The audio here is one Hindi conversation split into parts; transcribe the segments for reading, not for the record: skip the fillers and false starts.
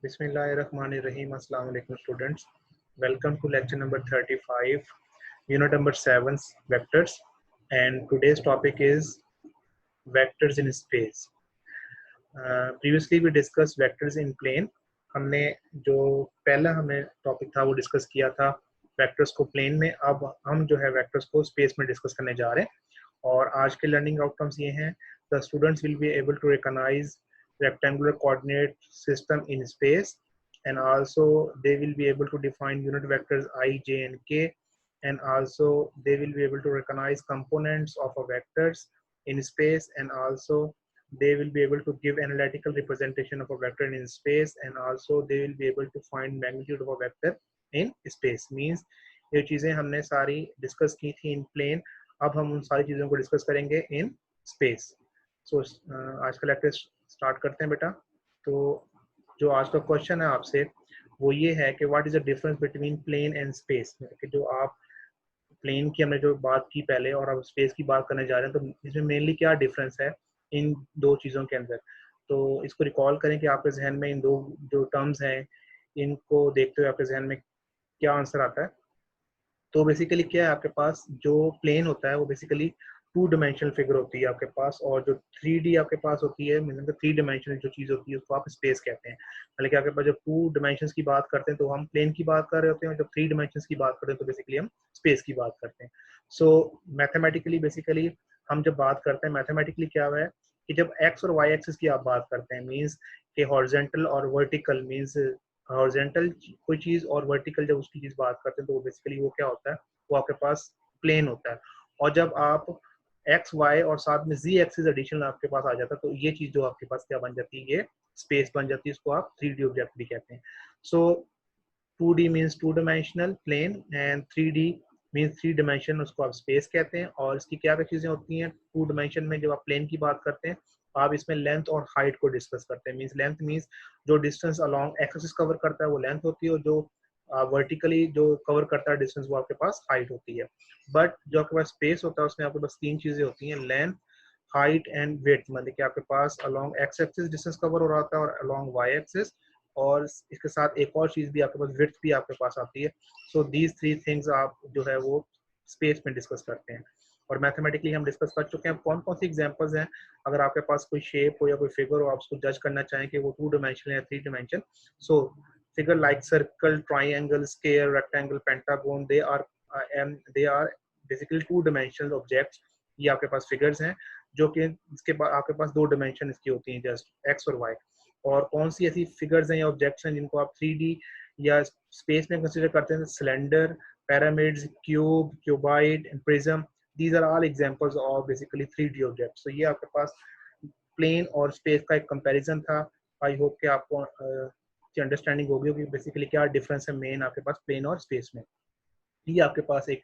Bismillahirrahmanirrahim. Assalamu alaikum students. Welcome to lecture number 35, unit number 7, vectors. And today's topic is vectors in space. Previously we discussed vectors in plane. हमने जो पहला हमें टॉपिक था वो डिस्कस किया था वेक्टर्स को प्लेन में. अब हम जो है वेक्टर्स को स्पेस में डिस्कस करने जा रहे हैं और आज के लर्निंग आउटकम्स ये हैं. The students will be able to recognise rectangular coordinate system in space, and also they will be able to define unit vectors I, j and k, and also they will be able to recognize components of a vectors in space, and also they will be able to give analytical representation of a vector in space, and also they will be able to find magnitude of a vector in space. Means ये चीजें हमने सारी डिस्कस की थी इन प्लेन. अब हम उन सारी चीजों को डिस्कस करेंगे इन स्पेस. सो आज का लेक्चर स्टार्ट करते हैं बेटा. तो जो आज का क्वेश्चन है आपसे वो ये है कि what is the difference between plane and space. कि जो आप प्लेन की हमने जो बात की पहले और अब स्पेस की बात करने जा रहे हैं, तो इसमें मेनली क्या डिफरेंस है इन दो चीज़ों के अंदर. तो इसको रिकॉल करें कि आपके जहन में इन दो जो टर्म्स हैं इनको देखते हुए आपके जहन में क्या आंसर आता है. तो बेसिकली क्या है, आपके पास जो प्लेन होता है वो बेसिकली टू डिमेंशनल फिगर होती है आपके पास, और जो 3D आपके पास होती है, मतलब 3 डिमेंशनल जो चीज़ होती है उसको आप स्पेस कहते हैं. मतलब कि आपके पास जब 2 डिमेंशंस की बात करते हैं तो हम प्लेन की बात कर रहे होते हैं, और जब 3 डिमेंशंस की बात करते हैं तो बेसिकली हम स्पेस की बात करते हैं. सो मैथमेटिकली बेसिकली हम जब बात करते हैं मैथमेटिकली क्या हुआ है कि जब एक्स और वाई एक्सिस की आप बात करते हैं, मीन्स के हॉरिजॉन्टल और वर्टिकल, मीन्स हॉरिजॉन्टल कोई चीज़ और वर्टिकल जब उसकी चीज़ बात करते हैं तो वो बेसिकली वो क्या होता है, वो आपके पास प्लेन होता है. और जब आप एक्स वाई और साथ में जी एक्सिस एडिशन आपके पास आ जाता है तो ये चीज जो आपके पास क्या बन जाती है, ये स्पेस बन जाती है. इसको आप 3D ऑब्जेक्ट भी कहते हैं. So 2D means two dimensional plane and 3D means 3 dimension, उसको आप स्पेस कहते हैं. और इसकी क्या क्या चीजें होती हैं टू डिमेंशन में. जब आप प्लेन की बात करते हैं आप इसमें लेंथ और हाइट को डिस्कस करते हैं. मीन्स लेंथ मीन्स जो डिस्टेंस अलोंग एक्सिस कवर करता है वो लेंथ होती है, और जो वर्टिकली जो कवर करता है डिस्टेंस वो आपके पास हाइट होती है. बट जो आपके पास स्पेस होता है उसमें आपके पास 3 चीजें होती हैं, लेंथ, हाइट एंड वेट. मतलब कि आपके पास along X axis distance cover हो रहा होता है और अलोंग वाई एक्सिस, और इसके साथ एक और चीज भी आपके पास विड्थ भी आपके पास आती है. सो दीज 3 थिंग्स आप जो है वो स्पेस में डिस्कस करते हैं. और मैथमेटिकली हम डिस्कस कर चुके हैं कौन कौन सी एग्जांपल्स हैं. अगर आपके पास कोई शेप हो या कोई फिगर हो, आप उसको जज करना चाहें कि वो 2 डिमेंशनल या 3 dimension. So figure like circle, triangle, square, rectangle, pentagon, they are basically 2 dimensional objects. ये आपके पास फिगर्स हैं जो कि इसके बाद आपके पास 2 डिमेंशन इसकी होती हैं, जस्ट एक्स और वाई. और कौन सी ऐसी फिगर्स हैं या ऑब्जेक्ट्स हैं जिनको आप 3D या स्पेस में कंसीडर करते हैं. Cylinder, pyramids, cube, cuboid and prism, these are all examples of basically 3D objects. So ये आपके पास प्लेन और स्पेस का एक कंपैरिजन था. आई होप कि आपको अंडरस्टैंडिंग होगी कि बेसिकली क्या डिफरेंस है मेन आपके पास प्लेन और स्पेस में. ये आपके पास एक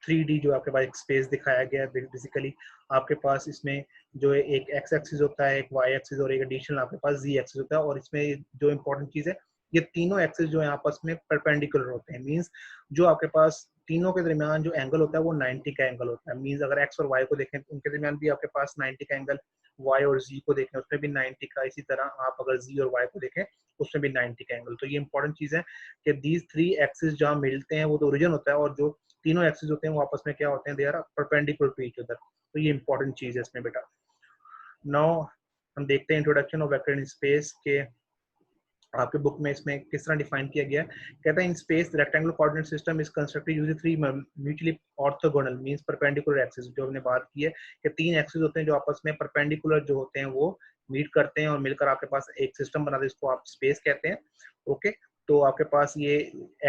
3D जो आपके पास एक स्पेस दिखाया गया है. बेसिकली आपके पास इसमें जो है एक एक्स एक्सिस होता है, एक वाई एक्सिस और एक एडिशनल आपके पास जी एक्सिस होता है. और इसमें जो इम्पोर्टेंट चीज है, ये तीनों एक्सिस जो है आपस में परपेंडिकुलर होते हैं. मींस जो आपके पास तीनों के दरमियान जो एंगल होता है वो 90 का एंगल होता है. मींस अगर एक्स और वाई को देखें तो उनके दरमियान भी आपके पास 90 का एंगल, वाई और जी को देखें उसमें भी 90 का. इसी तरह आप अगर जी और वाई को देखें उसमें भी 90 का एंगल. तो ये इंपॉर्टेंट चीज है कि दीज 3 एक्सिस जहाँ मिलते हैं वो तो ओरिजिन होता है, और जो तीनों एक्सिस होते हैं वो आपस में क्या होते हैं, they are perpendicular to each other. तो ये इंपॉर्टेंट चीज है इसमें बेटा. नाउ हम देखते हैं introduction of vector in space के आपके बुक में इसमें किस तरह डिफाइन किया गया है. कहता है in space rectangular coordinate system is constructed using 3 mutually orthogonal means perpendicular axis. जो हमने बात की है कि 3 एक्सिस होते हैं जो आपस में परपेंडिकुलर जो होते हैं वो मीट करते हैं और मिलकर आपके पास एक सिस्टम बनाते हैं, इसको आप स्पेस कहते हैं. ओके, तो आपके पास ये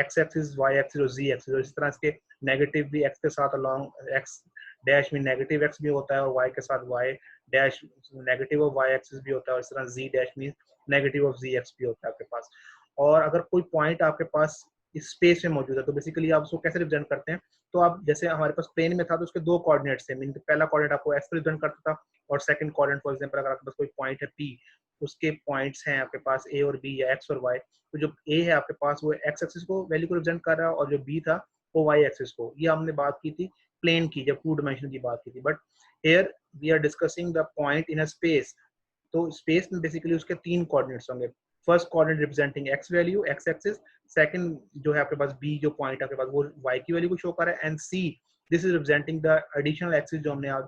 एक्स एक्सिस, वाई एक्सिस और जी एक्सिस, और इस तरह इसके नेगेटिव भी एक्स के साथ अलोंग एक्स डैश में नेगेटिव एक्स भी होता है और वाई के साथ Y dash negative of Y axis भी होता है, और इस तरह G dash mean negative of G X भी होता है आपके पास. और अगर कोई पॉइंट आपके पास इस स्पेस में मौजूद है तो बेसिकली आप उसको कैसे रिप्रेजेंट करते हैं. तो आप जैसे हमारे पास प्लेन में था तो उसके 2 कोऑर्डिनेट्स थे. मीन पहला कोऑर्डिनेट आपको एक्स रिप्रेजेंट करता था, और सेकंड कोऑर्डिनेट फॉर एग्जांपल अगर आपके पास कोई पॉइंट है पी, उसके पॉइंट्स हैं आपके पास ए और बी या एक्स और वाई. तो जो ए है आपके पास वो एक्स एक्सिस को वैल्यू को रिप्रेजेंट कर रहा है, और जो बी था वो वाई एक्सिस को. ये हमने बात की थी प्लेन की जब 2 डिमेंशन की बात की थी. But here we are discussing the point in a space. तो स्पेस में बेसिकली उसके 3 कोऑर्डिनेट्स होंगे. First coordinate representing X value X axis, second जो है आपके पास बी जो पॉइंट आपके पास वो वाई की वैल्यू को शो कर रहा है, and see this is representing the additional axis जो हमने आज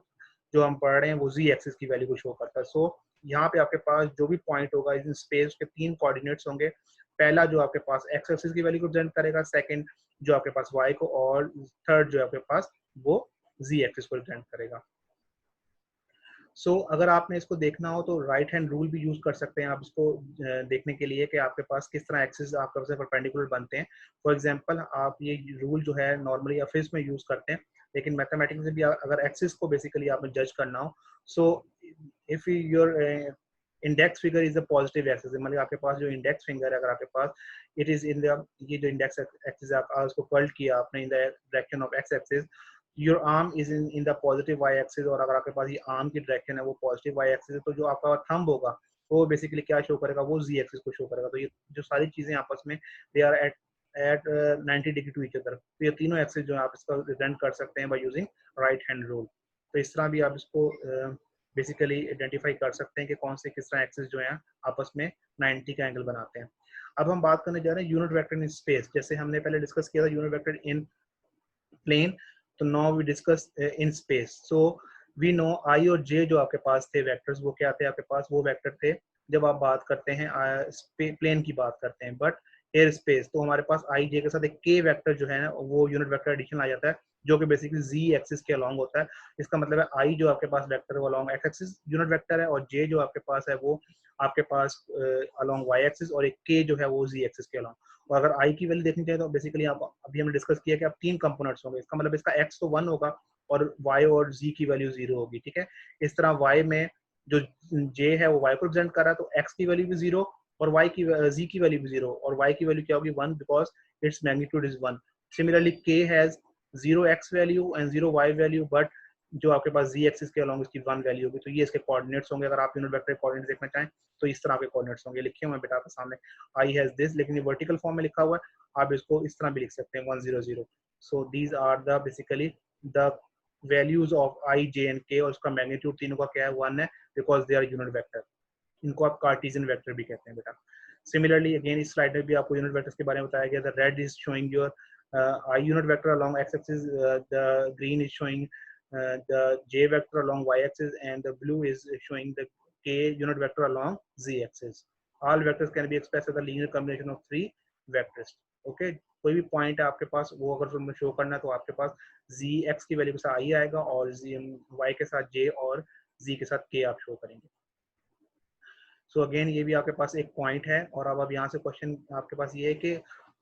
जो हम पढ़ रहे हैं वो जी एक्सिस की वैल्यू को शो करता है। सो यहाँ पे आपके पास जो भी पॉइंट होगा इन स्पेस के 3 कोऑर्डिनेट्स होंगे। पहला जो आपके पास एक्स एक्सिस की वैल्यू को रिप्रेजेंट करेगा, सेकंड जो आपके पास वाई को, और थर्ड जो आपके पास वो जी एक्सिस को रिप्रेजेंट करेगा। सो अगर आपने इसको देखना हो तो राइट हैंड रूल भी यूज कर सकते हैं आप इसको देखने के लिए कि आपके पास किस तरह एक्सिस आपके पास परपेंडिकुलर बनते हैं। फॉर एग्जांपल आप ये रूल जो है नॉर्मली ऑफिस में यूज करते हैं, लेकिन मैथमेटिक्स में भी अगर एक्सिस को बेसिकली आपने जज करना हो, so if your index figure is a positive axis, मतलब आपके पास जो इंडेक्स फिंगर है अगर आपके पास इट इज इन द, ये जो इंडेक्स एक्सिस आप उसको कर्ल्ड किया आपने in the direction of X axis, your arm is in the positive Y axis, और अगर आपके पास ये आर्म की डायरेक्शन है वो पॉजिटिव वाई एक्सिस है, तो जो आपका थंब होगा वो बेसिकली क्या शो करेगा, वो जी एक्सिस को शो करेगा। तो ये जो सारी चीजें आपस में they are at 90 degree to each other, तो ये तीनों एक्सिस जो है आप इसका रिप्रेजेंट कर सकते हैं by using right hand rule. तो इस तरह भी आप इसको बेसिकली आइडेंटिफाई कर सकते हैं कि कौन से किस तरह एक्सिस जो है आपस में 90 का एंगल बनाते हैं। अब हम बात करने जा रहे हैं यूनिट वेक्टर इन स्पेस। जैसे हमने पहले डिस्कस किया था यूनिट वेक्टर इन प्लेन, तो now we discuss in space. So we know I और जे जो आपके पास थे वेक्टर्स, वो क्या थे आपके पास, वो वेक्टर थे जब आप बात करते हैं प्लेन की बात करते हैं। बट एयर स्पेस तो हमारे पास आई जे के साथ एक के वेक्टर जो है ना वो यूनिट वेक्टर एडिशन आ जाता है, जो कि बेसिकली जी एक्सिस के अलोंग होता है। इसका मतलब है आई जो आपके पास वेक्टर है वो along X axis unit vector है, और जे जो आपके पास है वो आपके पास अलोंग वाई एक्सिस, और एक के जो है वो जी एक्सिस के अलोंग। और अगर आई की वैल्यू देखनी चाहिए तो बेसिकली आप अभी हमने डिस्कस किया कि आप 3 कंपोनेंट्स होंगे, इसका मतलब इसका एक्स तो 1 होगा और वाई और जी की वैल्यू 0 होगी, ठीक है। इस तरह वाई में जो जे है वो वाई को रिप्रेजेंट कर रहा है, तो एक्स की वैल्यू भी 0 और वाई की जी की वैल्यू भी 0, और वाई की वैल्यू क्या होगी 1 because it's magnitude is 1। Similarly K has 0 X value and 0 Y value, but जो आपके पास जी एक्सिस के अलोंग इसकी 1 वैल्यू होगी। तो ये इसके कोऑर्डिनेट्स होंगे। अगर आप यूनिट वेक्टर कोऑर्डिनेट्स देखना चाहें तो इस तरह के कोऑर्डिनेट्स होंगे, लिखे हुए हैं बेटा आपके सामने आई हैज दिस, लेकिन ये वर्टिकल फॉर्म में लिखा हुआ है, आप इसको इस तरह भी लिख सकते हैं 100। So these are the basically the values of I J and K, और उसका मैग्नीट्यूड तीनों का क्या है 1 है, because they are unit vector. इनको आप कार्टेशियन वेक्टर भी कहते हैं बेटा। सिमिलरली अगेन इस स्लाइड में भी आपको यूनिट वेक्टर्स के बारे में बताया गया। The red is showing your I unit vector along X axis, the green is showing the j vector along y axis, and the blue is showing the k unit vector along z axis. All vectors can be expressed as a linear combination of 3 vectors. Okay, कोई भी पॉइंट है आपके पास वो अगर तुम्हें शो करना है तो आपके पास z x की वैल्यू के साथ i आएगा, और y के साथ j और z के साथ k आप शो करेंगे। सो अगेन ये भी आपके पास एक पॉइंट है, और अब यहाँ से क्वेश्चन आपके पास ये है कि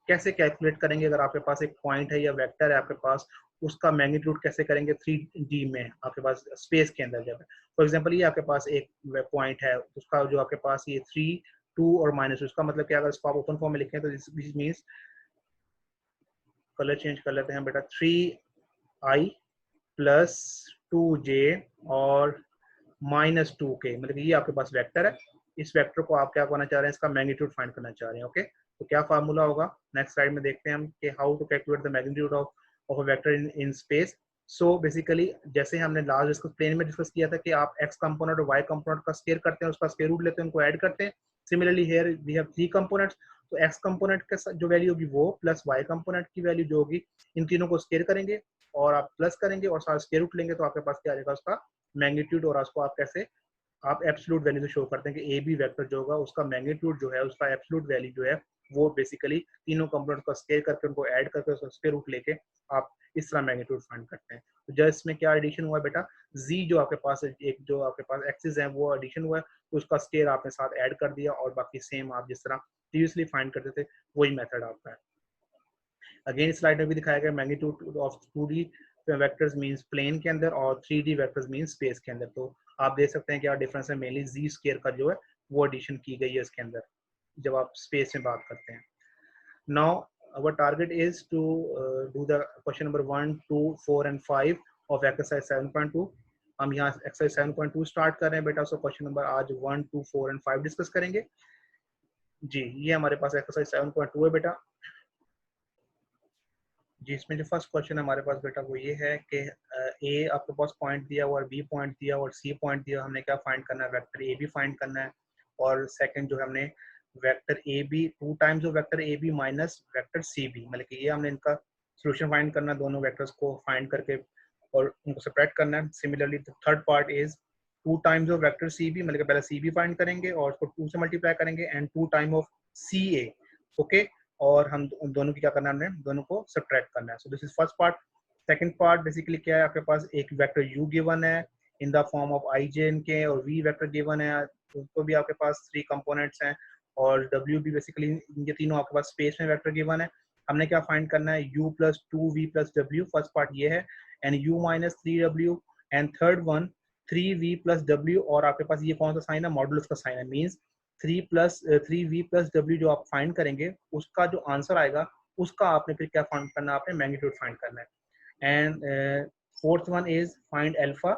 कैसे कैलकुलेट करेंगे। अगर आपके पास एक पॉइंट है या वेक्टर है आपके पास, उसका मैग्नीट्यूड कैसे करेंगे 3D में आपके पास स्पेस के अंदर। जब फॉर एग्जांपल ये आपके पास एक पॉइंट है, उसका जो आपके पास ये 3 2 और -2, उसका मतलब क्या, अगर इसको आप ओपन फॉर्म में लिखें तो दिस मींस, कलर चेंज कर लेते हैं बेटा, 3i प्लस 2j और -2k, मतलब ये आपके पास वेक्टर है। इस वेक्टर को आप क्या करना चाह रहे हैं, इसका मैग्नीट्यूड फाइंड करना चाह रहे हैं। ओके, तो क्या फार्मूला होगा नेक्स्ट स्लाइड में देखते हैं हम कि how to calculate the magnitude of a vector in space. So basically जैसे हमने लास्ट डिस्कस प्लेन में डिस्कस किया था कि आप एक्स कंपोनेंट और वाई कंपोनेंट का स्क्वायर करते हैं, उसका स्क्वायर रूट लेते हैं, उनको ऐड करते हैं। Similarly here we have 3 components, तो एक्स कंपोनेंट के जो वैल्यू होगी वो प्लस वाई कंपोनेंट की वैल्यू जो होगी, इन तीनों को स्क्वायर करेंगे और आप प्लस करेंगे और सारा स्क्वायर रूट लेंगे, तो आपके पास क्या आ जाएगा उसका मैग्नीट्यूड। और उसको आप कैसे आप एब्सोल्यूट वैल्यू से शो करते हैं कि ए बी वेक्टर जो होगा उसका मैग्नीट्यूड जो है उसका एब्सोल्यूट वैल्यू जो है वो बेसिकली तीनों कंपोनेंट का स्क्वायर करके उनको ऐड करके उसका स्क्वायर रूट लेके आप इस तरह मैग्नीट्यूड फाइंड करते हैं। तो जस्ट इसमें क्या एडिशन हुआ है बेटा, z जो आपके पास एक जो आपके पास एक्सिस है वो एडिशन हुआ है, तो उसका स्क्वायर आपने साथ ऐड कर दिया, और बाकी सेम आप जिस तरह प्रीवियसली फाइंड करते थे वही मेथड आपका है। अगेन स्लाइड में भी दिखाया गया magnitude of 2D vectors means plane के अंदर, और 3D वेक्टर्स मींस स्पेस के अंदर। तो आप देख सकते हैं क्या डिफरेंस है, मेनली जी स्क्वायर का जो है वो एडिशन की गई है इसके अंदर जब आप स्पेस में बात करते हैं। Now our target is to do the question number 1, 2, 4 and 5 of exercise 7.2। हम यहाँ exercise 7.2 स्टार्ट कर रहे हैं बेटा। सो क्वेश्चन नंबर आज 1, 2, 4 and 5 डिस्कस करेंगे जी। ये हमारे पास exercise 7.2 है बेटा जी। इसमें जो फर्स्ट क्वेश्चन है हमारे पास बेटा वो ये है कि ए आपके पास पॉइंट दिया हुआ और बी पॉइंट दिया और सी पॉइंट दिया, हमने क्या फाइंड करना है, वेक्टर ए भी फाइंड करना है, और सेकंड जो हमने vector A B, 2 times of vector A B minus vector C B, मतलब कि ये हमने इनका सोल्यूशन फाइंड करना है, दोनों वेक्टर्स को फाइंड करके और उनको सेपरेट करना है। Similarly the third part is 2 times of vector C B, मतलब कि पहले सी बी फाइंड करेंगे और उसको 2 से मल्टीप्लाई करेंगे and 2 time of C A, okay. और हम दोनों की क्या करना है, हमने दोनों को सब्ट्रैक्ट करना है। So this is first part. Second part basically क्या है, आपके पास एक वेक्टर u गिवन है in the form of i j n k और v वेक्टर गिवन है, उसको भी आपके पास 3 कंपोनेंट्स हैं और w भी बेसिकली ये तीनों आपके पास स्पेस में वेक्टर गिवन है। हमने क्या फाइंड करना है, u plus 2v plus w, first part ये है, and u minus 3w, and third one 3v plus w, और आपके पास ये कौन सा साइन है, मॉडुलस का साइन है, मीन्स 3v प्लस w जो आप फाइंड करेंगे उसका जो आंसर आएगा उसका आपने फिर क्या फाइंड करना है, आपने मैग्नीट्यूड फाइंड करना है। And fourth one is find alpha,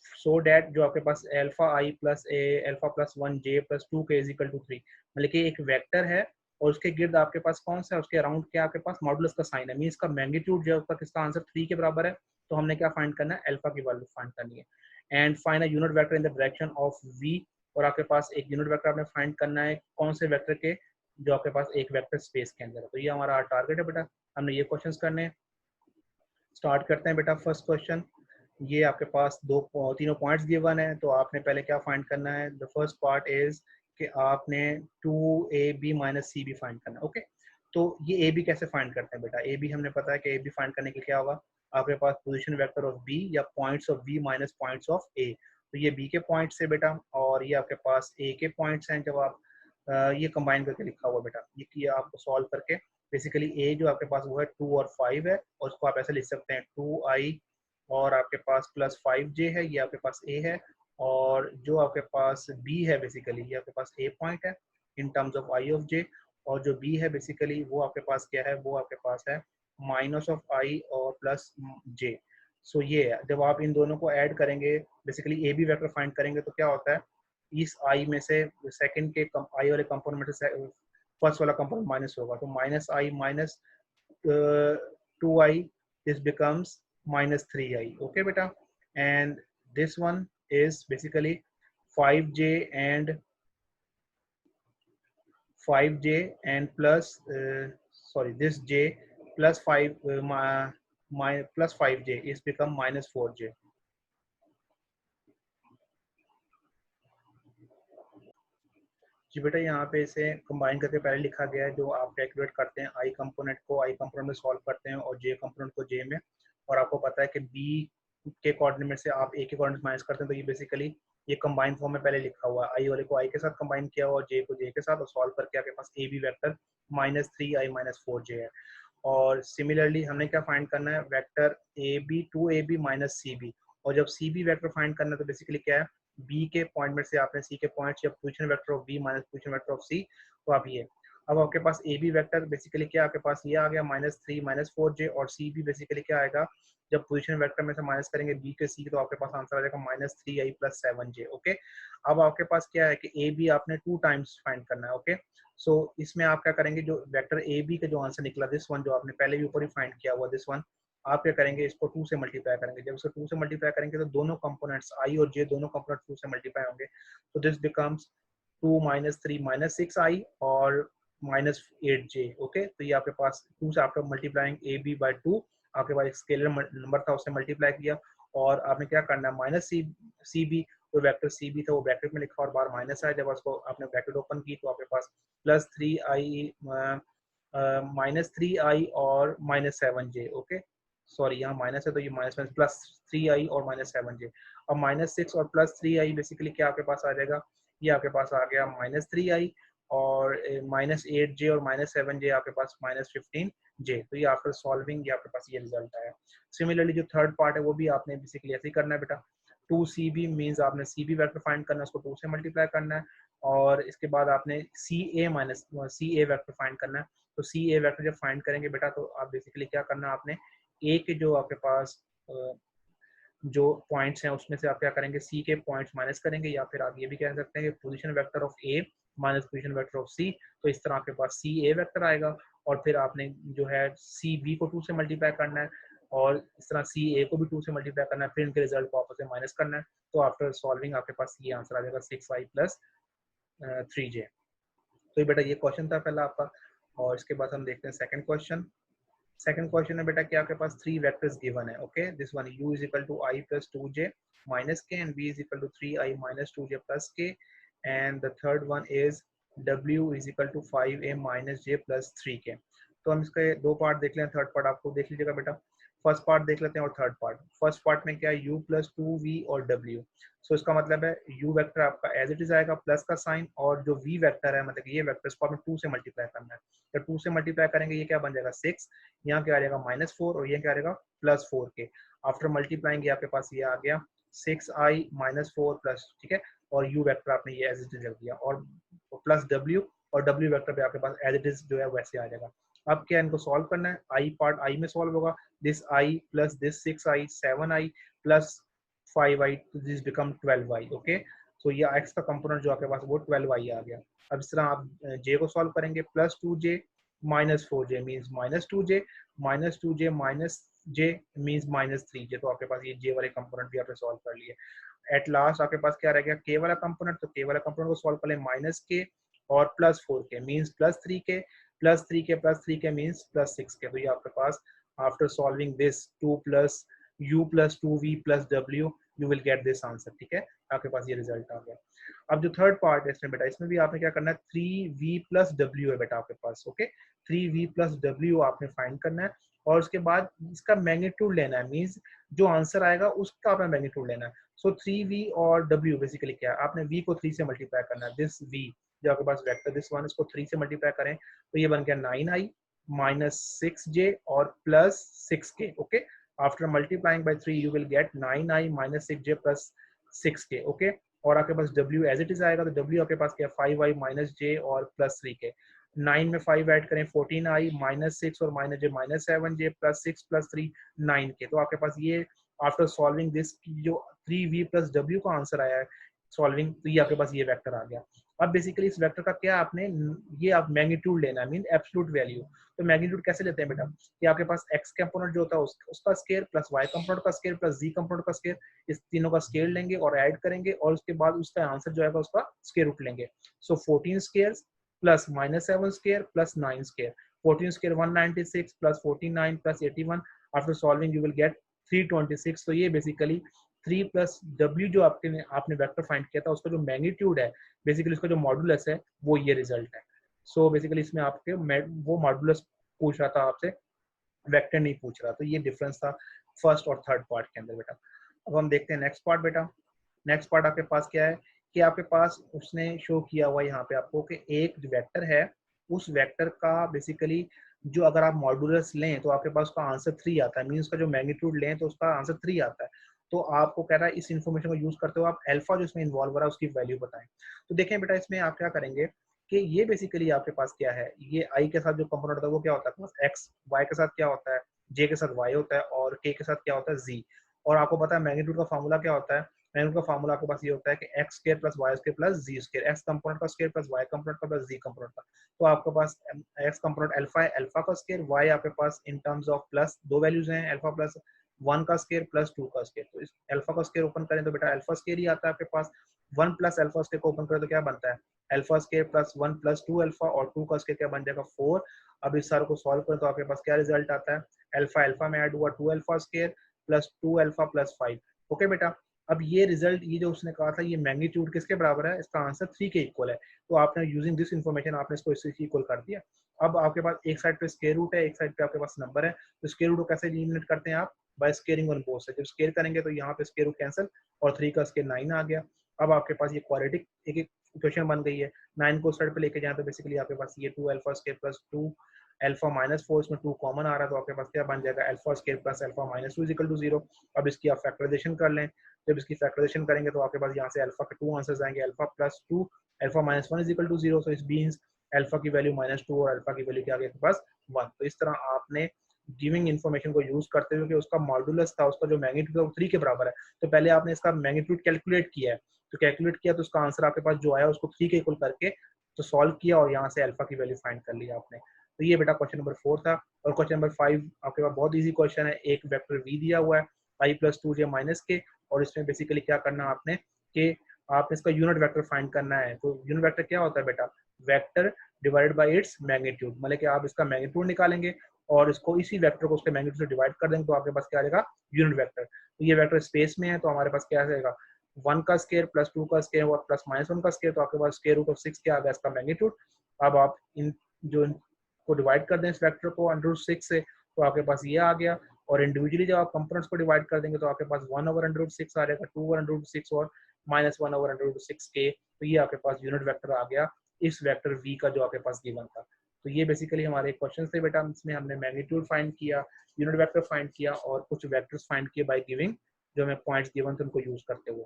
so that जो आपके पास अल्फा आई प्लस ए अल्फा प्लस 1 जे प्लस 2 के इज इक्वल टू 3, मतलब कि एक वेक्टर है और उसके गिर्द आपके पास कौन सा है, उसके अराउंड क्या आपके पास मॉडुलस का साइन है, मीन इसका मैग्नीट्यूड जो है उसका किसका आंसर 3 के बराबर है, तो हमने क्या फाइंड करना है, अल्फा की वैल्यू फाइंड करनी है। And find a unit vector in the direction of V, और आपके पास एक यूनिट वेक्टर आपने फाइंड करना है कौन से वेक्टर के, जो आपके पास एक वेक्टर स्पेस के अंदर है। तो ये हमारा टारगेट है बेटा, हमने ये क्वेश्चंस करने हैं। स्टार्ट करते हैं बेटा। फर्स्ट क्वेश्चन, ये आपके पास तीनों पॉइंट्स गिवन है, तो आपने पहले क्या फाइंड करना है, द फर्स्ट पार्ट इज कि आपने 2ab minus C B find करना है, ओके। तो ये ए बी कैसे फाइंड करते हैं बेटा, ए बी हमने पता है कि ए बी फाइंड करने के लिए क्या होगा, आपके पास पोजीशन वेक्टर ऑफ बी या points of B minus points of A, तो ये बी के पॉइंट्स है बेटा और ये आपके पास ए के पॉइंट्स हैं। जब आप ये कंबाइन करके लिखा हुआ बेटा, ये किया आपको सॉल्व करके, बेसिकली ए जो आपके पास वो है 2 और 5 है, और उसको आप ऐसे लिख सकते हैं 2i और आपके पास प्लस 5j है, ये आपके पास a है, और जो आपके पास b है बेसिकली ये आपके पास a पॉइंट है in terms of i of j, और जो b है बेसिकली वो आपके पास क्या है, वो आपके पास है माइनस ऑफ i और प्लस j। सो ये है, जब आप इन दोनों को ऐड करेंगे basically A B vector find करेंगे तो क्या होता है, इस i में से सेकंड के i वाले कंपोनेंट में से फर्स्ट वाला कंपोनेंट माइनस होगा, तो minus i minus 2i, this becomes minus 3i, okay beta, and this one is basically 5j and 5j and plus sorry this j plus 5 my plus 5j is become minus 4j। जी बेटा, यहाँ पे इसे कंबाइन करके पहले लिखा गया है, जो आप कैलकुलेट करते हैं आई कंपोनेंट को आई कंपोनेंट में सॉल्व करते हैं और जे कंपोनेंट को जे में, और आपको पता है कि बी के कोऑर्डिनेट में से आप ए के कोऑर्डिनेट माइनस करते हैं, तो ये बेसिकली ये कंबाइन फॉर्म में पहले लिखा हुआ है, आई वाले को आई के साथ कंबाइन किया हुआ और जे को जे के साथ, और सॉल्व करके आपके पास A B vector minus 3i minus 4j है। और सिमिलरली हमने क्या फाइंड करना है, vector A B 2ab minus C B, और जब सी बी वैक्टर फाइंड करना है तो बेसिकली क्या है, बी के पॉइंट में से आपने सी के पॉइंट्स या position vector of B minus position vector of C, तो आप ये, अब आपके पास ए बी वेक्टर बेसिकली क्या, आपके पास ये आ गया माइनस 3 माइनस 4j, और सी बी बेसिकली क्या आएगा, जब पोजीशन वेक्टर में से माइनस करेंगे बी के सी, तो आपके पास आंसर आ जाएगा minus 3i plus 7j, okay. अब आपके पास क्या है कि ए बी आपने 2 टाइम्स फाइंड करना है, ओके। सो इसमें आप क्या करेंगे, जो वेक्टर ए बी का जो आंसर निकला, दिस वन जो आपने पहले भी ऊपर ही फाइंड किया हुआ, दिस वन आप क्या करेंगे, इसको 2 से मल्टीप्लाई करेंगे, जब इसको 2 से मल्टीप्लाई करेंगे तो दोनों कंपोनेंट्स आई और जे दोनों कंपोनेंट 2 से मल्टीप्लाई होंगे, तो this becomes 2 minus 3 minus 6i और माइनस 8j, ओके। तो ये आपके पास 2 से after multiplying A B by 2, आपके पास एक स्केलर नंबर था उससे मल्टीप्लाई किया, और आपने क्या करना है, माइनस सी बी, तो वेक्टर सी बी था वो ब्रैकेट में लिखा और बाहर माइनस आया, जब उसको आपने ब्रैकेट ओपन की तो आपके पास प्लस 3i माइनस 3i और माइनस 7j, ओके। सॉरी यहाँ माइनस है तो ये माइनस माइनस प्लस 3i और माइनस 7j, अब माइनस 6 और प्लस 3i बेसिकली क्या आपके पास आ जाएगा, ये आपके पास आ गया माइनस 3i और माइनस 8j और माइनस 7j आपके पास माइनस 15j, तो ये आफ्टर सॉल्विंग ये आपके पास ये रिजल्ट आया। सिमिलरली जो थर्ड पार्ट है वो भी आपने बेसिकली ऐसे ही करना है बेटा, 2cb मीन्स आपने cb वेक्टर फाइंड करना है, उसको 2 से मल्टीप्लाई करना है, और इसके बाद आपने ca minus ca vector find करना है, तो ca वेक्टर जब फाइंड करेंगे बेटा तो आप बेसिकली क्या करना है, आपने ए के जो आपके पास जो पॉइंट्स हैं उसमें से आप क्या करेंगे, सी के पॉइंट्स माइनस करेंगे, या फिर आप ये भी कह सकते हैं कि position vector of A minus position vector of C, तो इस तरह आपके पास सी ए वेक्टर आएगा, और फिर आपने जो है सी बी को 2 से मल्टीप्लाई करना है, और इस तरह सी ए को भी 2 से मल्टीप्लाई करना है, फिर इनके रिजल्ट को आपस में माइनस करना है, तो आफ्टर सॉल्विंग आपके पास ये आंसर आ जाएगा 6i प्लस 3j। तो ये बेटा ये क्वेश्चन था पहला आपका। और इसके बाद हम देखते हैं सेकंड क्वेश्चन। सेकंड क्वेश्चन है बेटा कि आपके पास 3 वेक्टर्स गिवन है। Okay, this one u is equal to i plus 2j minus k and b is equal to 3i minus 2j plus k, and the third one is w is equal to 5a minus j plus 3k। तो हम इसके दो पार्ट देख लें, थर्ड पार्ट आपको देख लीजिएगा बेटा। फर्स्ट पार्ट देख लेते हैं और थर्ड पार्ट। फर्स्ट पार्ट में क्या है, u प्लस 2v और w। सो इसका मतलब है u वेक्टर आपका एज इट इज आएगा प्लस का साइन, और जो v वेक्टर है मतलब ये वेक्टर इसको आपने 2 से मल्टीप्लाई करना है। तो 2 से मल्टीप्लाई करेंगे ये क्या बन जाएगा 6, यहाँ क्या आ जाएगा -4 और ये क्या आ जाएगा +4 के। आफ्टर मल्टीप्लाइंग आपके पास ये आ गया 6i माइनस 4 प्लस, ठीक है, और u वेक्टर आपने ये एज इट इज रख दिया, और प्लस w, और w वेक्टर पे आपके पास एज इट इज जो है वैसे आ जाएगा। अब क्या इनको सॉल्व करना है, i पार्ट i में सॉल्व होगा, this i plus this 6i 7i plus 5i, this become 12i। Okay, so ये x का कंपोनेंट जो आपके पास वो 12i आ गया। अब इस तरह आप j को सॉल्व करेंगे, plus 2j minus 4j means minus 2j minus 2j minus j means minus 3j। तो आपके पास ये j वाले कंपोनेंट भी आपने सॉल्व कर लिए। एट लास्ट आपके पास क्या रह गया, k वाला कंपोनेंट। तो k वाला कंपोनेंट को सॉल्व कर ले, माइनस k और plus 4k means plus 3k plus 3k plus 3k means plus 6k। तो ये आपके पास after solving this 2 plus u plus 2v plus w you will get this answer. ठीक है, आपके पास ये रिजल्ट आ गया। अब जो थर्ड पार्ट है इसमें बेटा, इसमें भी आपने क्या करना है, 3v प्लस w है बेटा आपके पास। ओके, 3v प्लस w आपने फाइंड करना है, और उसके बाद इसका मैग्नीट्यूड लेना है, मीन्स जो आंसर आएगा उसका आपने मैग्नीट्यूड लेना है। सो 3v और w बेसिकली क्या है, आपने v को 3 से मल्टीप्लाई करना है। दिस v जो आपके पास वेक्टर दिस वन, इसको 3 से मल्टीप्लाई करें तो ये बन गया 9i माइनस 6j और plus 6k। Okay, after multiplying by 3 you will gate 9i minus 6j plus 6k। Okay, और आपके पास w एज इट इज आएगा, तो w आपके पास क्या 5i माइनस j और प्लस 3k। 9 में 5 ऐड करें 14i माइनस 6 और minus j minus 7j plus 6 plus 3 9k। तो आपके पास ये आफ्टर सॉल्विंग दिस जो 3v प्लस w का आंसर आया है सॉल्विंग, तो ये आपके पास ये वेक्टर आ गया। अब बेसिकली इस वेक्टर का क्या आपने ये आप मैग्नीट्यूड लेना है, मीन एब्सोल्यूट वैल्यू। तो मैग्नीट्यूड कैसे लेते हैं बेटा, कि आपके पास x कंपोनेंट जो होता है उसका स्केयर प्लस y कंपोनेंट का स्केयर प्लस z कंपोनेंट का स्केयर, इस तीनों का स्केयर लेंगे और ऐड करेंगे, और उसके बाद उसका आंसर जो है उसका स्केयर रूट लेंगे। So 14 squares plus minus 7 square plus 9 square, 14 square 196 plus 49 plus 81, after solving you will get 326। तो ये बेसिकली 3 प्लस w जो आपने वेक्टर फाइंड किया था उसका जो मैग्नीट्यूड है, बेसिकली उसका जो मॉडुलस है वो ये रिजल्ट है। सो बेसिकली इसमें आपके वो मॉडुलस पूछ रहा था आपसे, वेक्टर नहीं पूछ रहा। तो ये डिफरेंस था फर्स्ट और थर्ड पार्ट के अंदर बेटा। अब हम देखते हैं नेक्स्ट पार्ट बेटा। नेक्स्ट पार्ट आपके पास क्या है कि आपके पास उसने शो किया हुआ यहाँ पे आपको कि एक वेक्टर है, उस वेक्टर का बेसिकली जो अगर आप मॉडुलस लें तो आपके पास उसका आंसर 3 आता है, मीन उसका जो मैग्नीट्यूड लें तो उसका आंसर 3 आता है। तो आपको कह रहा है इस इन्फॉर्मेशन को यूज करते हुए आप अल्फा जो इसमें इन्वॉल्व हो रहा है उसकी वैल्यू बताएं। तो देखें बेटा, इसमें आप क्या करेंगे कि ये बेसिकली आपके पास क्या है, ये i के साथ जो कंपोनेंट होता है वो क्या होता है x, y के साथ क्या होता है j के साथ y होता है, और k के साथ क्या होता है z। और आपको पता है मैग्नीट्यूड का फार्मूला क्या होता है, मैग्नीट्यूड का फार्मूला आपके पास ये होता है कि x square plus y square plus z square, x component का स्क्वायर प्लस y कंपोनेंट का प्लस z कंपोनेंट का। तो आपके पास x कंपोनेंट अल्फा है, अल्फा का स्क्वायर, y आपके पास इन टर्म्स ऑफ प्लस दो वैल्यूज हैं, अल्फा प्लस 1 का स्क्वायर प्लस 2 का स्क्वायर। तो इस अल्फा का स्क्वायर ओपन करें तो बेटा अल्फा स्क्वायर ही आता है आपके पास। 1 प्लस अल्फा स्क्वायर को ओपन करें तो क्या बनता है, alpha square plus 1 plus 2 alpha, और 2 का स्क्वायर क्या बन जाएगा 4। अब इस सारे को सॉल्व करें तो आपके पास क्या रिजल्ट आता है, अल्फा अल्फा में ऐड हुआ 2 alpha square plus 2 alpha plus 5। Okay बेटा, अब ये रिजल्ट ये जो उसने कहा था ये मैग्नीट्यूड किसके बराबर है, इसका आंसर 3 के इक्वल है। तो आपने यूजिंग दिस इन्फॉर्मेशन आपने इसको इससे इक्वल कर दिया। अब आपके पास एक साइड पे स्क्वायर रूट है, एक साइड पे आपके पास नंबर है, तो स्क्वायर रूट को कैसे एलिमिनेट करते हैं आप, by squaring on both side. जब स्क्वायर करेंगे तो यहाँ पे स्क्वायर रूट कैंसिल और 3 का स्क्वायर 9 आ गया। अब आपके पास ये क्वाड्रेटिक एक इक्वेशन बन गई है। 9 को साइड पे लेके जाए तो बेसिकली आपके पास ये 2 alpha square plus 2 alpha minus 4, इसमें 2 कॉमन आ रहा है तो आपके पास क्या बन जाएगा, alpha square plus alpha minus 2 is equal to 0। अब इसकी आप फैक्टराइजेशन कर लें, जब इसकी फैक्टराइजेशन करेंगे तो आपके पास यहाँ से अल्फा के 2 आंसर्स आएंगे, alpha plus 2 alpha minus 1 is equal to 0। So इस मींस अल्फा की वैल्यू -2 और अल्फा की वैल्यू क्या आ गई आपके पास 1। तो इस तरह आपने गिविंग इन्फॉर्मेशन को यूज करते हुए कि उसका मॉडुलस था, उसका जो मैग्नीट्यूड था 3 के बराबर है, तो पहले आपने इसका मैग्नीट्यूड कैलकुलेट किया है। तो कैलकुलेट किया तो उसका आंसर आपके पास जो आया उसको 3 के इक्वल करके तो सॉल्व किया, और यहाँ से अल्फा की वैल्यू फाइंड कर लिया आपने। तो ये बेटा क्वेश्चन नंबर 4 था। और क्वेश्चन नंबर 5 आपके पास बहुत इजी क्वेश्चन है। एक वेक्टर v दिया हुआ है i प्लस 2j माइनस के, और इसमें बेसिकली क्या करना आपने कि आपने इसका यूनिट वेक्टर फाइंड करना है। तो यूनिट वेक्टर क्या होता है बेटा, vector divided by its magnitude, मतलब कि आप इसका मैग्नीट्यूड निकालेंगे और इसको इसी वेक्टर को उसके मैग्नीट्यूड से डिवाइड कर देंगे तो आपके पास क्या आ जाएगा, यूनिट वेक्टर। तो ये वेक्टर स्पेस में है तो हमारे पास क्या आ जाएगा, 1 का स्क्वायर प्लस 2 का स्क्वायर और प्लस माइनस 1 का स्क्वायर, तो आपके पास स्क्वायर रूट ऑफ 6 क्या आ गया इसका मैग्नीट्यूड। अब आप इन जो इनको डिवाइड कर दें इस वेक्टर को √6 से तो आपके पास ये आ गया, और इंडिविजुअली जब आप कंपोनेंट्स को डिवाइड कर देंगे तो आपके पास 1/√6 आ जाएगा, 2/√6 और -1/√6 के, तो ये आपके पास यूनिट वेक्टर आ गया इस वेक्टर v का जो आपके पास गिवन था। तो ये बेसिकली हमारे क्वेश्चन थे बेटा, इसमें हमने मैग्नीट्यूड फाइंड किया, यूनिट वेक्टर फाइंड किया और कुछ वेक्टर्स फाइंड किए बाय गिविंग जो हमें पॉइंट्स गिवन थे उनको यूज करते हुए।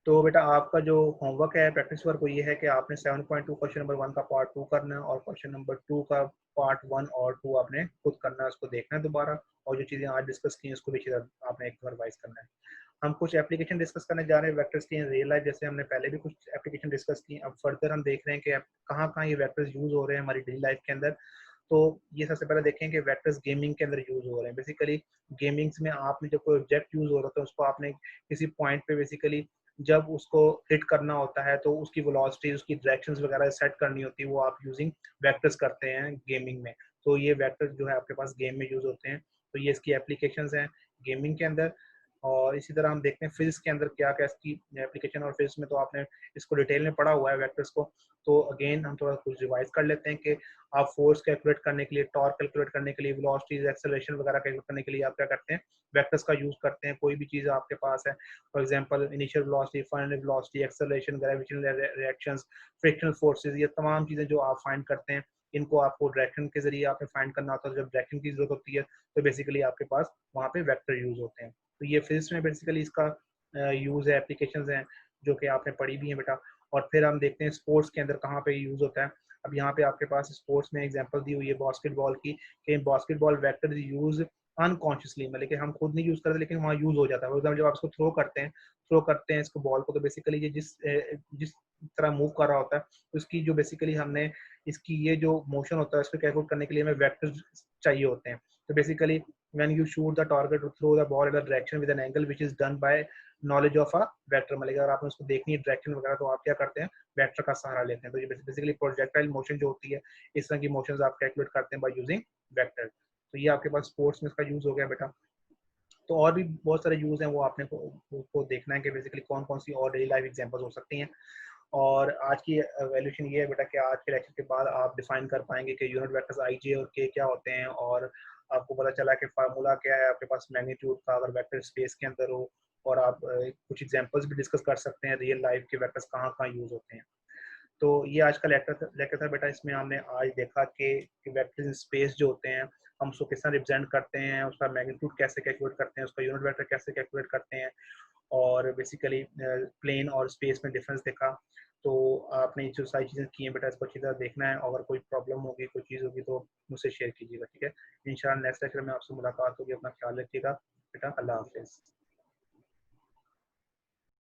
तो बेटा आपका जो होमवर्क है प्रैक्टिस वर्क वो ये है कि आपने 7.2 क्वेश्चन नंबर 1 का पार्ट 2 करना है और क्वेश्चन नंबर 2 का पार्ट 1 और 2 आपने खुद करना है, उसको देखना है दोबारा, और जो चीज़ें आज डिस्कस की हैं उसको भी आपने एक बार रिवाइज करना है। हम कुछ एप्लीकेशन डिस्कस करने जा रहे हैं वेक्टर्स की रियल लाइफ, जैसे हमने पहले भी कुछ एप्लीकेशन डिस्कस की, अब फर्दर हम देख रहे हैं कि कहाँ कहाँ ये वेक्टर्स यूज हो रहे हैं हमारी डेली लाइफ के अंदर। तो ये सबसे पहले देखें कि वेक्टर्स गेमिंग के अंदर यूज हो रहे हैं। बेसिकली गेमिंग्स में आपने जब कोई ऑब्जेक्ट यूज हो रहा था उसको आपने किसी पॉइंट पे बेसिकली जब उसको हिट करना होता है तो उसकी वेलोसिटी, उसकी डायरेक्शंस वगैरह सेट करनी होती है, वो आप यूजिंग वेक्टर्स करते हैं गेमिंग में। तो ये वेक्टर्स जो है आपके पास गेम में यूज होते हैं, तो ये इसकी एप्लीकेशंस हैं गेमिंग के अंदर। और इसी तरह हम देखते हैं फिजिक्स के अंदर क्या क्या इसकी एप्लीकेशन, और फिजिक्स में तो आपने इसको डिटेल में पढ़ा हुआ है वेक्टर्स को। तो अगेन हम थोड़ा कुछ रिवाइज कर लेते हैं कि आप फोर्स कैलकुलेट करने के लिए, टॉर्क कैलकुलेट करने के लिए, वेलोसिटीज, एक्सेलरेशन वगैरह कैलकुलेट करने के लिए आप क्या करते हैं, वेक्टर्स का यूज करते हैं। कोई भी चीज़ आपके पास है, for example initial velocity, final velocity, acceleration, gravitational reactions, frictional forces, ये तमाम चीज़ें जो आप फाइंड करते हैं इनको आपको डायरेक्शन के जरिए आपने फाइंड करना होता है। जब डायरेक्शन की जरूरत होती है तो बेसिकली आपके पास वहाँ पे वेक्टर यूज होते हैं। तो ये फिजिक्स में बेसिकली इसका यूज है, एप्लीकेशंस हैं जो कि आपने पढ़ी भी हैं बेटा। और फिर हम देखते हैं स्पोर्ट्स के अंदर कहाँ पे यूज होता है। अब यहाँ पे आपके पास स्पोर्ट्स में एग्जांपल दी हुई है बास्केटबॉल की, कि बास्केटबॉल वेक्टर यूज अनकॉन्शियसली, मतलब कि हम खुद नहीं यूज करते लेकिन वहाँ यूज हो जाता है। फॉर एग्जाम्पल जब आप इसको थ्रो करते हैं इसको बॉल को, तो बेसिकली ये जिस तरह मूव कर रहा होता है तो इसकी जो बेसिकली हमने इसकी ये जो मोशन होता है इसको कैलकुलेट करने के लिए हमें वेक्टर चाहिए होते हैं। तो basically when you shoot the target or throw the ball in a direction with an angle which is done by knowledge of a vector, मतलब अगर आपने उसको देखनी है डायरेक्शन वगैरह तो आप क्या करते हैं, वेक्टर का सहारा लेते हैं। तो ये बेसिकली प्रोजेक्टाइल मोशन जो होती है इस तरह की मोशंस आप कैलकुलेट करते हैं बाय यूजिंग वेक्टर। तो ये आपके पास स्पोर्ट्स में इसका यूज हो गया बेटा। तो और भी बहुत सारे यूज हैं, वो आपने को देखना है कि बेसिकली कौन कौन सी और डेली लाइफ एग्जांपल्स हो सकती हैं। और आज की वैल्यूशन ये है बेटा कि आज के लेक्चर के बाद आप डिफाइन कर पाएंगे कि यूनिट वेक्टर्स आई जे और के क्या होते हैं, और आपको पता चला कि फार्मूला क्या है आपके पास मैग्नीट्यूड का अगर वेक्टर स्पेस के अंदर हो। और आप कुछ एग्जांपल्स भी डिस्कस कर सकते हैं रियल लाइफ के वेक्टर्स कहाँ कहाँ यूज होते हैं। तो ये आज का लेक्चर था बेटा। इसमें हमने आज देखा कि वेक्टर्स इन स्पेस जो होते हैं हम उसको किस तरह रिप्रेजेंट करते हैं, उसका मैग्नीट्यूड कैसे कैलकुलेट करते हैं, उसका यूनिट वेक्टर कैसे कैलकुलेट करते हैं, और बेसिकली प्लेन और स्पेस में डिफरेंस देखा। तो आपने जो सारी चीज़ें की हैं बेटा इसको अच्छी तरह देखना है, अगर कोई प्रॉब्लम होगी कोई चीज़ होगी तो मुझसे शेयर कीजिएगा, ठीक है। इंशाल्लाह नेक्स्ट लेक्चर में आपसे मुलाकात होगी। अपना ख्याल रखिएगा बेटा, अल्लाह हाफिज़।